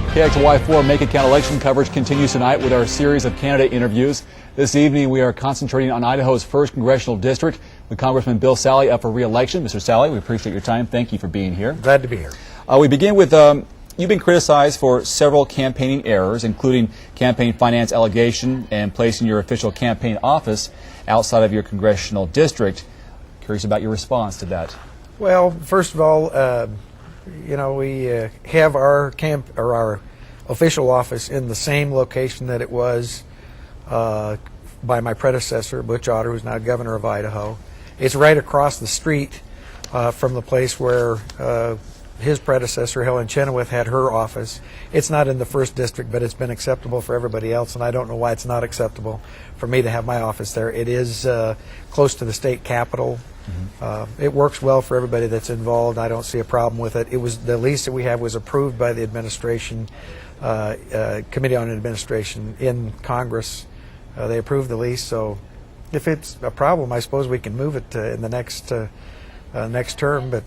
KXLY4 Make It Count election coverage continues tonight with our series of candidate interviews. This evening we are concentrating on Idaho's 1st Congressional District with Congressman Bill Sali up for re-election. Mr. Sali, we appreciate your time. Thank you for being here. Glad to be here. We begin with, you've been criticized for several campaigning errors, including campaign finance allegation and placing your official campaign office outside of your congressional district. Curious about your response to that. Well, first of all, we have our official office in the same location that it was by my predecessor, Butch Otter, who's now governor of Idaho. It's right across the street from the place where his predecessor, Helen Chenoweth, had her office. It's not in the 1st District, but it's been acceptable for everybody else, and I don't know why it's not acceptable for me to have my office there. It is close to the state capitol. It works well for everybody that's involved. I don't see a problem with it. It was the lease that we have was approved by the administration, Committee on Administration in Congress. They approved the lease, so if it's a problem, I suppose we can move it in the next term. But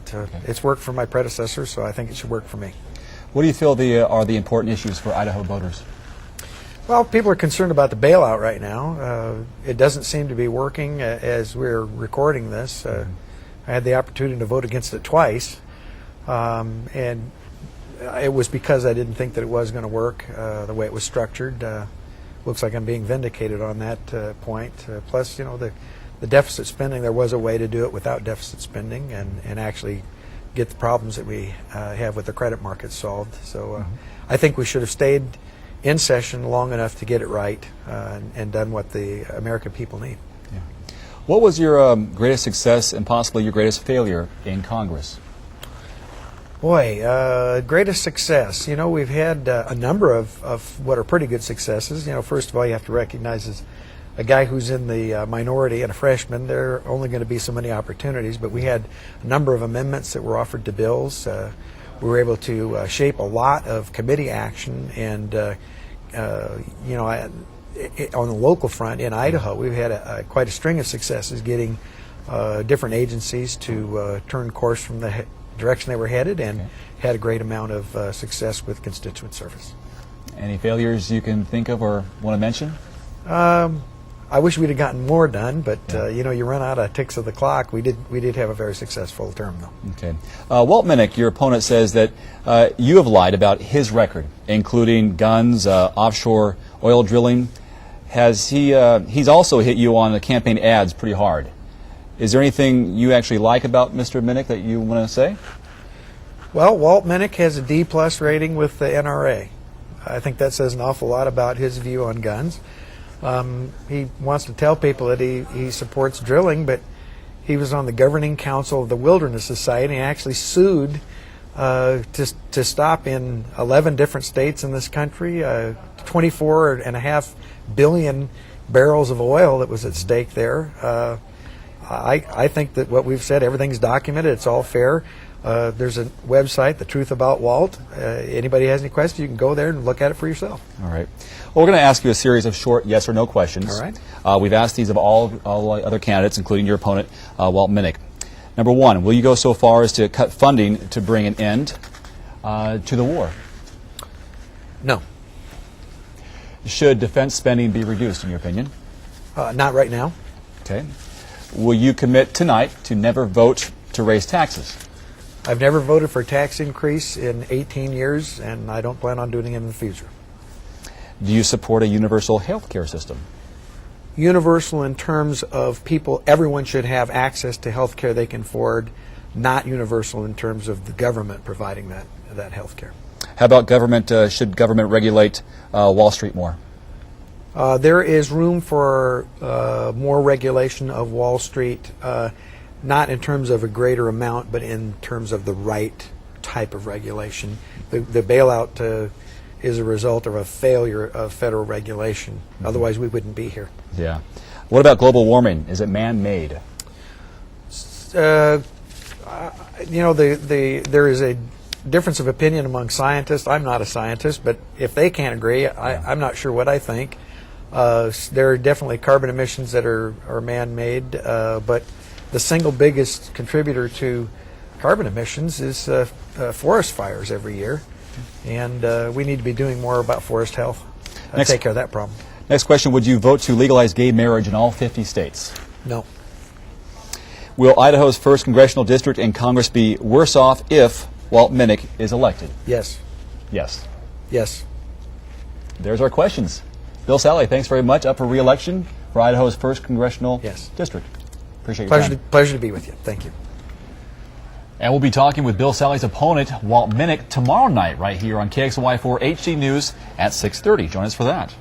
it's worked for my predecessor, so I think it should work for me. What do you feel are the important issues for Idaho voters? Well, people are concerned about the bailout right now. It doesn't seem to be working as we're recording this. I had the opportunity to vote against it twice, and it was because I didn't think that it was going to work the way it was structured. Looks like I'm being vindicated on that point. Plus, the deficit spending, there was a way to do it without deficit spending and actually get the problems that we have with the credit market solved. So I think we should have stayed in session long enough to get it right and done what the American people need. Yeah. What was your greatest success and possibly your greatest failure in Congress? Boy, greatest success. We've had a number of what are pretty good successes. First of all, you have to recognize as a guy who's in the minority and a freshman, there are only going to be so many opportunities, but we had a number of amendments that were offered to bills. We were able to shape a lot of committee action, and on the local front in Idaho, we've had quite a string of successes getting different agencies to turn course from the direction they were headed, and had a great amount of success with constituent service. Any failures you can think of or want to mention? I wish we'd have gotten more done, but you run out of ticks of the clock. We did have a very successful term, though. Okay. Walt Minnick, your opponent, says that you have lied about his record, including guns, offshore oil drilling. He's also hit you on the campaign ads pretty hard. Is there anything you actually like about Mr. Minnick that you want to say? Well, Walt Minnick has a D+ rating with the NRA. I think that says an awful lot about his view on guns. He wants to tell people that he supports drilling, but he was on the governing council of the Wilderness Society and actually sued to stop in 11 different states in this country, 24.5 billion barrels of oil that was at stake there. I think that what we've said, everything's documented, it's all fair. There's a website, The Truth About Walt. Anybody has any questions, you can go there and look at it for yourself. All right. Well, we're going to ask you a series of short yes or no questions. All right. We've asked these of all other candidates, including your opponent, Walt Minnick. Number one, will you go so far as to cut funding to bring an end to the war? No. Should defense spending be reduced, in your opinion? Not right now. Okay. Will you commit tonight to never vote to raise taxes? I've never voted for a tax increase in 18 years, and I don't plan on doing it in the future. Do you support a universal health care system? Universal in terms of everyone should have access to health care they can afford, not universal in terms of the government providing that health care. How about government? Should government regulate Wall Street more? There is room for more regulation of Wall Street, not in terms of a greater amount, but in terms of the right type of regulation. The bailout is a result of a failure of federal regulation. Otherwise, we wouldn't be here. Yeah. What about global warming? Is it man-made? There is a difference of opinion among scientists. I'm not a scientist, but if they can't agree, I'm not sure what I think. There are definitely carbon emissions that are man-made, but the single biggest contributor to carbon emissions is forest fires every year. and we need to be doing more about forest health. Next- Take care of that problem. Next question, would you vote to legalize gay marriage in all 50 states? No. Will Idaho's 1st Congressional District and Congress be worse off if Walt Minnick is elected? Yes. Yes. Yes. There's our questions. Bill Sali, thanks very much. Up for re-election for Idaho's 1st Congressional Yes. District. Appreciate your time. Pleasure to be with you. Thank you. And we'll be talking with Bill Sali's opponent, Walt Minnick, tomorrow night right here on KXLY4 HD News at 6:30. Join us for that.